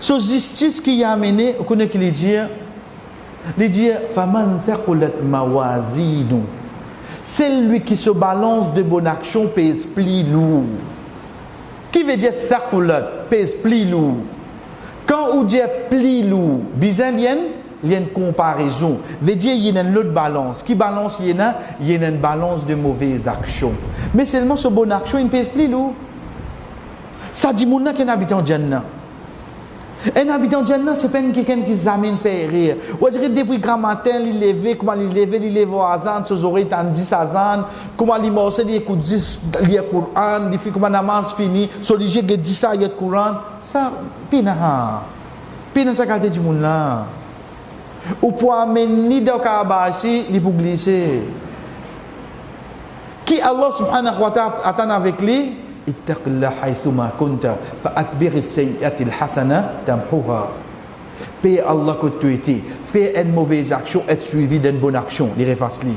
Ce justice qui a amené, vous connaissez qui dit, faman thaqulat mawazinu. C'est lui qui se balance de bonne action pèse plus lourd. Qui veut dire thaqulat pèse plus lourd? Quand on dit plus lourd, bizarre, il y a une comparaison. Veut dire il y a une autre balance. Qui balance il y a une balance de mauvaises actions. Mais seulement ce bonne action il pèse plus lourd. Ça dit mon qui habite en Jannah. Un habitant de Jannah, c'est pas quelqu'un qui s'amène faire rire. On dirait depuis grand matin, il lève, comment il lève au Azan, ses oreilles tandis Azan, comment il mange, il écoute 10, il lit le Coran, il fait comment la namaz fini, celui qui dit ça, il y a le Coran. Ça, pina sa qualité du monde là. Ou pour amener dans le Kabashi, il peut glisser. Qui Allah subhanahu wa ta'ala attend avec lui? اتق الله حيثما كنت فأتبع السيئات الحسنة تمحوها. Paix Allah que tu étais. Fais une mauvaise action, être suivi d'une bonne action. Il efface-li.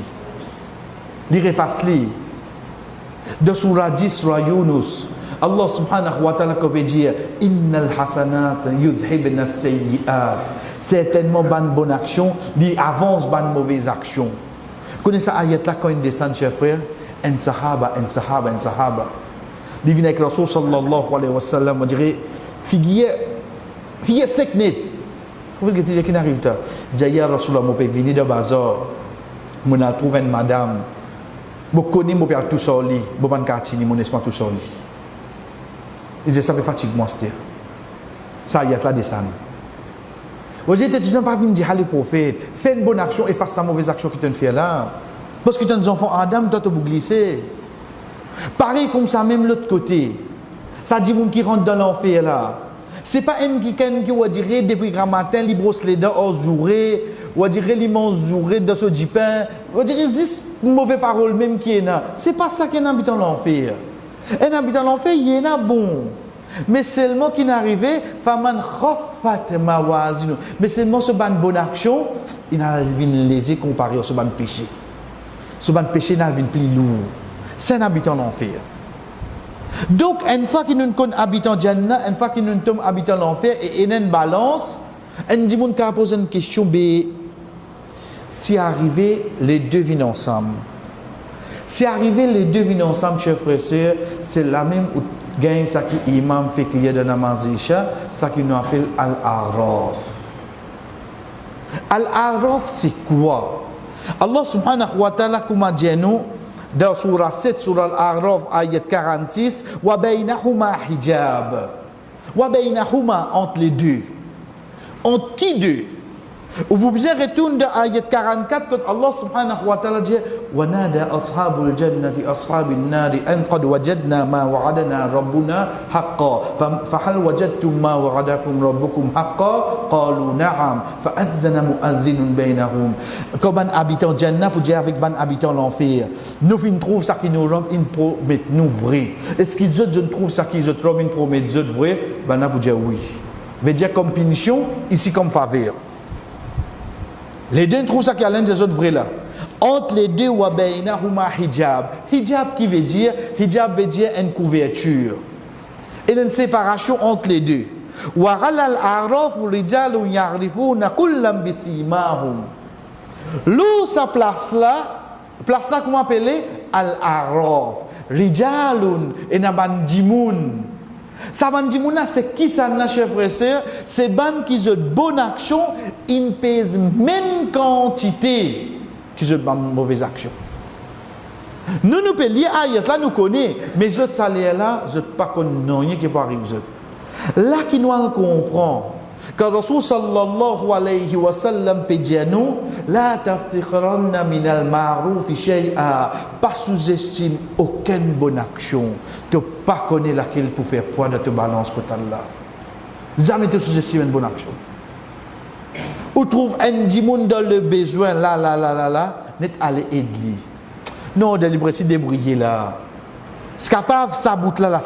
De surah 10, surah Yunus, Allah subhanahu wa ta'ala peut dire innal hasanat yudhibna as-sayyi'at. Certainement, bonne action, il avance bonne mauvaise action. Vous connaissez cette ayat là quand il descend, chers frères? Un sahaba. Divine avec Rasul sallallahu alayhi wa sallam, on dirait figuier sec net. Vous voyez que qui n'arrive pas. Jaya Rasulullah mon père venu de bazar. Mon a trouvé une madame. Mon connais mon père tout seul li. Bon ban quartier ni mon espoir tout seul li. Il dit ça fait fatigue moi c'était. Ça y est là descend. Vous êtes tu n'as pas venu dire le prophète, fais une bonne action et fasse sa mauvaise action qui te fait là. Parce que tu as des enfants Adam, toi tu peux glisser. Pareil comme ça, même l'autre côté. Ça dit qu'on qui rentre dans l'enfer là. C'est pas un qui va dire depuis grand matin, il brosse les dents au zouré, ou va dire il mange zouré dans ce dipin, ou va dire existe une mauvaise parole même qui est là. C'est pas ça qu'un habitant l'enfer. Un habitant l'enfer, il est là bon. Mais seulement qui n'arrivait, faman khaffat mawazinu. Mais seulement ce ban bonne action, il n'a une léser comparé à ce ban péché. Ce ban péché n'a une plus lourd. C'est un habitant l'enfer. Donc, une fois qu'il nous connaît habitant Jannah, une fois qu'il nous tombe habitant l'enfer, et il y a une balance, on dit qu'on peut poser une question, si arrivé les deux viennent ensemble. Si arrivé les deux viennent ensemble, chers frères et sœurs, c'est la même gain, ça qui imam fait qu'il y a de namaz isha, ça qui nous appelle Al-A'raf. Al-A'raf, c'est quoi? Allah subhanahu wa ta'ala, comme a dit nous, dans surah 7, surah Al-A'raf, ayat 46, wa baynahuma hijab. Wa baynahuma, entre les deux. Entre qui deux? Ou vous pouvez retourner dans ayat 44, quand Allah subhanahu wa ta'ala dit wa nada ashabul jannati ashabin nari an qad wajadna ma wa'adana rabbuna haqqan fa hal wajadtum ma wa'adakum rabbukum haqqan qalu na'am fa adhana mu'adhdhinun bainahum. Comme un habitant jannah pour dire avec un habitant l'enfer, nous fin trouve ça qui nous rend une promet nous vrai. Est-ce qu'ils je trouve ça qui je trouve une promet de vrai? Ben là pour dire oui. Veut dire comme punition, ici comme faveur. Les deux trouvent ça qu'il y a l'un des autres vrais là. Entre les deux, wa baynahuma hijab. Hijab qui veut dire une couverture. Et une séparation entre les deux. Wa alal a'raf rijalun ya'rifuna kullam bisimahum. L'où sa place là comment appeler al-a'raf. Rijalun et nabandimoun. Ça bandimouna c'est qui ça n'a chers frères et sœurs, c'est ban qui ont bonne action, ils pèsent même quantité qui ont mauvaise action. Nous pouvons lire ayat là nous connaissons, mais les autres salaires là, je ne pas connaître qui peut arriver. Là qui nous comprend. Quand Rasul sallallahu alayhi wa sallam peut dire nous, la taftiqranna min al-ma'ruf shay'a, pas sous-estime aucune bonne action. Tu pas connaître laquelle pour faire poids de ta balance pour Allah. Jamais tu sous-estimes une bonne action. Ou trouve un dimoun dans le besoin là, net aller aider. Non, de libre si débrouiller là. C'est capable ça bout là,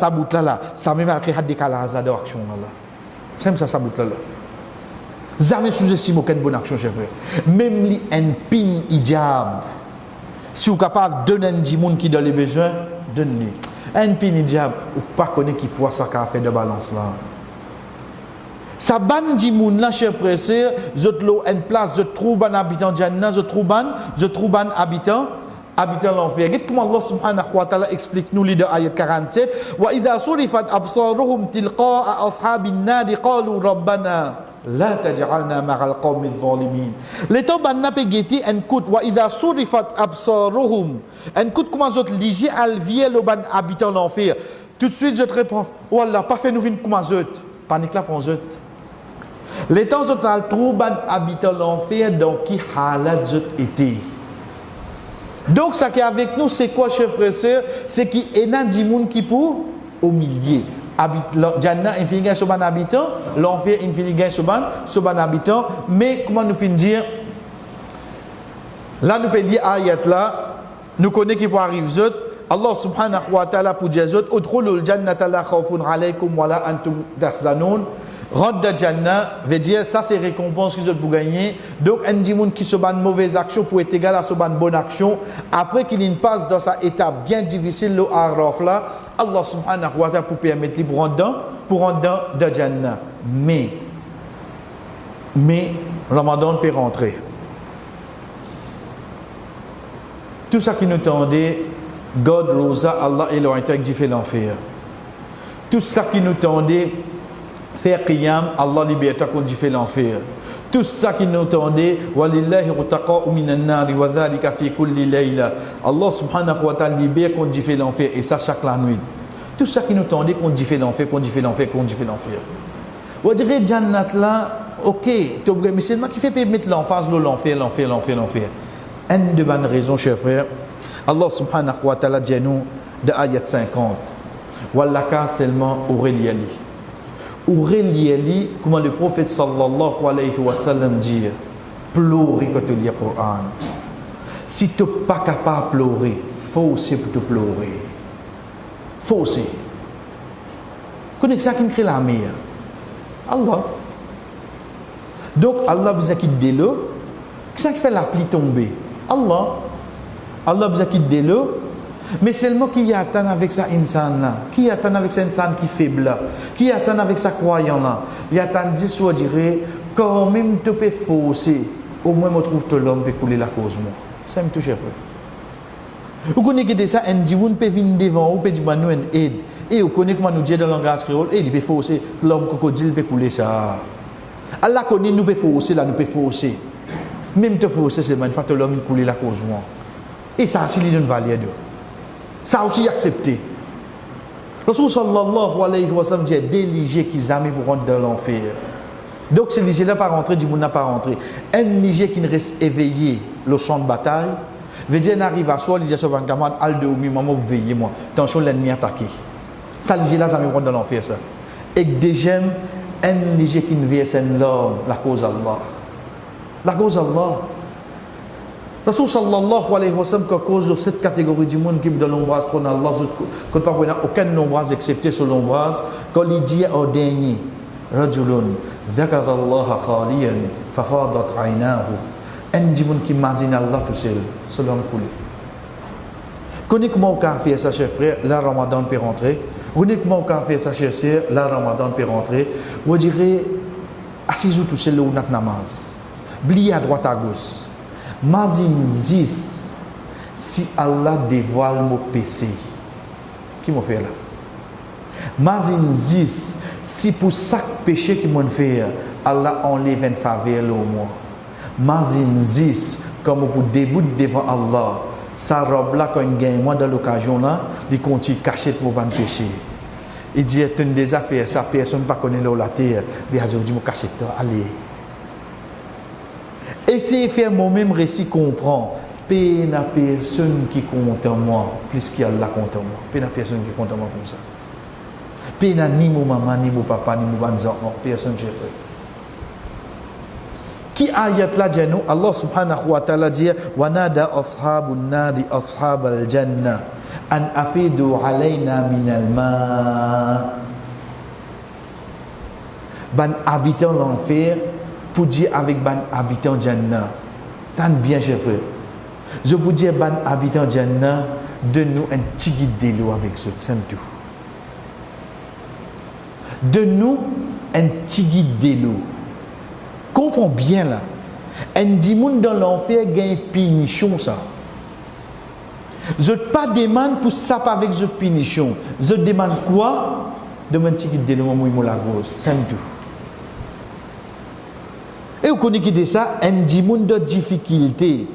ça même avec des décalage de action là. C'est ça bout là. Jamais sous-estime aucune bonne action, chers frères. Même li un pin hijab. Si vous êtes capable de donner un dimoun qui dans les besoins, donne-lui. Un pin hijab, ou pas connaître qui pourra ça faire de balance là. Ça ban di moun là, chers frères et sœurs, je trouve une place, je trouve un habitant Jannah, je trouve un habitant l'enfer. Regardez comment Allah subhanahu wa ta'ala explique nous dans ayat 47. Wa idha surifat absaruhum tilqa'a ashabin nadi qalu rabbana la taj'alna ma'al qawmi adh-dhalimin. Les temps banna pe geti en kout wa idha surifat absaruhum. En kout comment je ligi al vie le ban habitant l'enfer. Tout de suite je te réponds, oh Allah, pas fait nous vinn comment je panique là pour je. Les temps sont al trou ban habitant l'enfer dans qui halat je été. Donc, ça qui est avec nous, c'est quoi, chers frères et sœurs? C'est qu'il y a des gens qui pour au milieu. Jannah, infini sur un habitant, l'enfer, infini sur un habitant. Mais, comment nous finissons dire? Là, nous pouvons dire, ayat là, nous connaissons qui pour arriver. Allah subhanahu wa ta'ala pour dire, Udkhulul jannata la khawfun alaykum wa la antum tahzanun. Rentre de Jannah, veut dire ça c'est récompense qu'ils ont pour gagner. Donc un dimoun qui se bat une mauvaise action pour être égal à se bat une bonne action. Après qu'il passe dans sa étape bien difficile, le Araf là, Allah subhanahu wa ta'ala pour permettre lui pour rentrer dans de Jannah. Mais Ramadan peut rentrer. Tout ça qui nous tendait, God, Rosa, Allah et l'orienté qui fait l'enfer. Tout ça qui nous tendait, faire qiyam, Allah libère qu'on dit fait l'enfer. Tout ça qui nous tendait, walillahi utaqa'u minan nari wa dhalika fi kulli layla. Allah subhanahu wa ta'ala libère qu'on dit fait l'enfer et ça chaque la nuit. Tout ça qui nous tendait qu'on dit fait l'enfer, qu'on dit fait l'enfer. Vous direz Jannat là, OK, mais c'est moi qui fait mettre l'emphase l'enfer. Une de bonnes raisons, chers frères. Allah subhanahu wa ta'ala dit nous de ayat 50. Wallaka seulement Aurélie. Aurélie, comment le prophète sallallahu alayhi wa sallam dit, pleurer quand tu lis le Coran. Si tu n'es pas capable de pleurer, faut aussi pour te pleurer. Faut aussi. Connais ça qui crée la mer? Allah. Donc Allah besoin qu'il délo. Qu'est-ce qui fait la pluie tomber? Allah besoin qu'il délo. Mais seulement qui attend avec sa insan là, qui attend avec sa insan qui faible là, qui attend avec sa croyant là, il attend dit soit dirait quand même tu peux forcer, au moins me trouve tout l'homme peut couler la cause moi. Ça me touche un peu. Vous connaissez ça, un dit vous peut venir devant, vous peut dire nous une aide. Et vous connaissez comment nous dit dans le langage créole, et il peut forcer, l'homme crocodile peut couler ça. Allah connaît nous peut forcer là, nous peut forcer. Même te forcer c'est une fois que l'homme couler la cause moi. Et ça aussi il donne valeur de. Ça aussi accepté. Rasul sallallahu alayhi wa sallam dit des qui aiment pour rentrer dans l'enfer. Donc ce Niger là pas rentré, du monde n'a pas rentré. Un Niger qui ne reste éveillé le champ de bataille, veut dire n'arrive à soi, il dit sur un camarade al de oumi maman vous veillez moi. Attention l'ennemi attaqué. Ça Niger là ça me rentre dans l'enfer ça. Et déjà un Niger qui ne veille c'est l'homme, la cause Allah. La cause Allah. Rasul sallallahu alayhi wa sallam, qu'à cause de cette catégorie du monde qui est dans l'ombrage pour Allah, qu'on ne peut pas aucun ombrage excepté sur l'ombrage, quand il dit au dernier, Rajulun, dhakara Allah khaliyan, fafadat aynahu. Un du monde qui imagine Allah tout seul, selon le coulé. Connais comment on a fait ça, chers frères, là Ramadan peut rentrer. Connais comment on a fait ça, chers sœurs, là Ramadan peut rentrer. Vous direz, assisez-vous tout seul, ou n'a namaz. Bliez à droite à gauche. Mazin zis, si Allah dévoile mon péché, qui m'a fait là? Mazin zis, si pour chaque péché qui m'a fait, Allah enlève une faveur au moi. Mazin zis, comme pour début devant Allah, sa robe là, quand il gagne moi dans l'occasion là, il continue caché pour mon péché. Il dit, tu as déjà fait ça, personne ne pas connaître la terre, mais aujourd'hui, je caché toi, allez. Essayez de faire moi-même récit comprend. Paix n'a personne qui compte en moi, plus qu'Allah compte en moi. Paix n'a personne qui compte en moi comme ça. Paix n'a ni mon maman, ni mon papa, ni mon enfant, personne qui fait. Qui ayat là dit nous, Allah subhanahu wa ta'ala dit, wa nada ashabun nadi ashab al-jannah an afidu alayna min al-ma. Ban habitant l'enfer pour dire avec ban habitant Jannah, tant bien chers frères. Je vous dis ban habitant Jannah, de nous un petit guide de l'eau avec ce c'est tout. De nous un petit guide de l'eau. Comprends bien là. Un dit moun dans l'enfer gagne punition ça. Je ne pas demande pour ça pas avec je punition. Je demande quoi? Demande petit guide de l'eau moi la grosse. C'est tout. Et vous connaissez qui dit ça? Un dit moun de difficulté.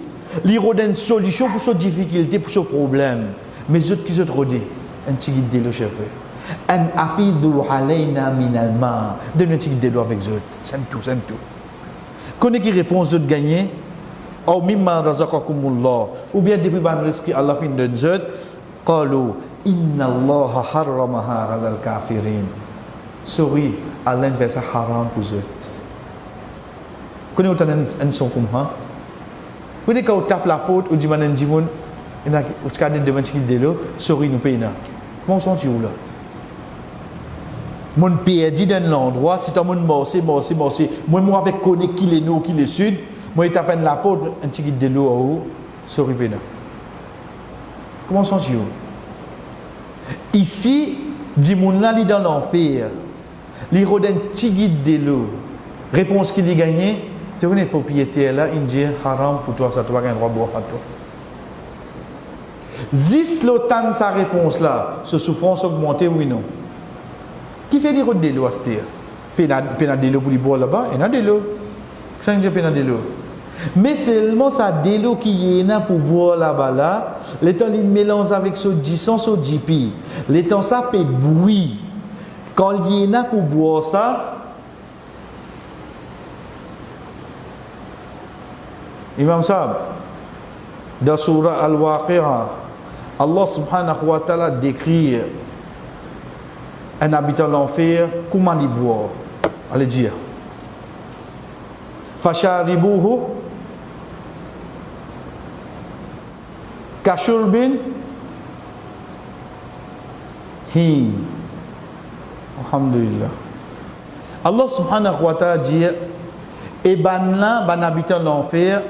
Il y a une solution pour cette difficulté, pour ce problème. Mais je qui se rodé. Un petit guide de l'eau chef. Un afidu alayna min alma. Donne un petit guide de l'eau avec eux. C'est tout, c'est tout. Connais qui répond aux autres gagnés? Ou mimma razaqakumullah. Ou bien depuis ban risque Allah fin de zot. Qalu inna Allah harramaha ala al-kafirin. Sorry, Allah fait ça haram pour eux. Connais où t'as un son comme ça? Vous dites quand on tape la porte, ou dit manan dimoun, il y a un de qui de l'eau, sorry nous payons. Comment sont-ils là? Mon perdu dans l'endroit, si tu as mon morcé, moi avec connaît qui est nord, qui est sud, moi il tape la porte, un petit guide de l'eau en haut, sorry payons. Comment sont-ils? Ici, dimoun là, il est dans l'enfer. Il rôde un petit guide de l'eau. Réponse qu'il a gagné. Tu es propriétaire là, il dit haram pour toi, ça tu vas gagner un droit boire à toi. Zis l'autant sa réponse là, ce souffrance augmentée, oui non. Qui fait des routes de l'eau à cette heure? De l'eau pour les boire là-bas, il y a de l'eau. Ça veut dire de l'eau. Mais seulement ça de l'eau qui est là pour boire là-bas là, le temps il mélange avec ce 10 ce 10 pi. Le temps ça fait bruit. Quand il est là pour boire ça, Imam Sahab, dans Surah Al-Waqi'a, Allah subhanahu wa ta'ala décrit un habitant de l'enfer, comment il boit. Allez dire. Fasharibuhu kashurbin hin. Alhamdulillah. Allah subhanahu wa ta'ala dit, et ban là, ban habitant de l'enfer,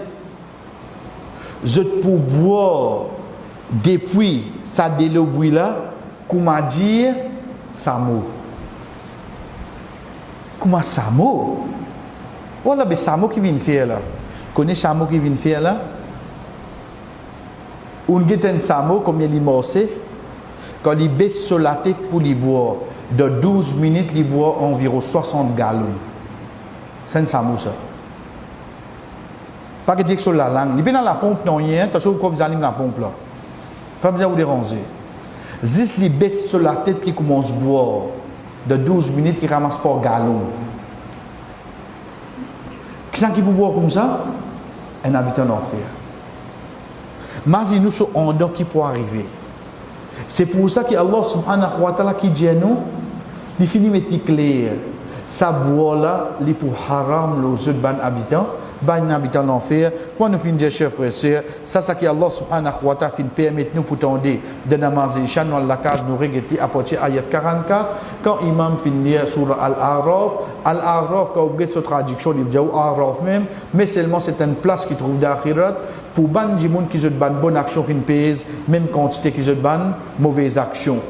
je pour boire depuis ça de l'eau là, comment dire Samo. Comment Samo? Voilà, mais Samo qui vient faire là. Connais Samo qui vient faire là? On get un Samo comme il est morcé, quand il baisse sur la tête pour les boire, de 12 minutes, il boit environ 60 gallons. C'est un Samo ça. Pas que dire sur la langue. Il n'est pas dans la pompe, non, rien. Tu as comme vous allez la pompe là. Pas besoin de vous déranger. Juste les baisse sur la tête qui commence à boire. De 12 minutes, il ramasse pas gallon. Qui est-ce qui peut boire comme ça? Un habitant d'enfer. Mais nous sommes en dehors qui peut arriver. C'est pour ça que Allah subhanahu wa ta'ala qui dit à nous, il finit mettre clair. Ça boire là, il est pour haram les autres habitants. Ban habitant l'enfer, quand nous finissons, chers frères et sœurs, ça c'est que Allah subhanahu wa ta'ala permet nous pour tendre de namazer, Inch'Allah, la case nous regretter à partir de ayat 44, quand Imam finit sur Al-A'raf, quand vous avez cette traduction, il dit Al-A'raf même, mais seulement c'est une place qui trouve d'akhirat, pour ban du monde qui ont une bonne action, fin pèse, même quantité qui ont une mauvaise action.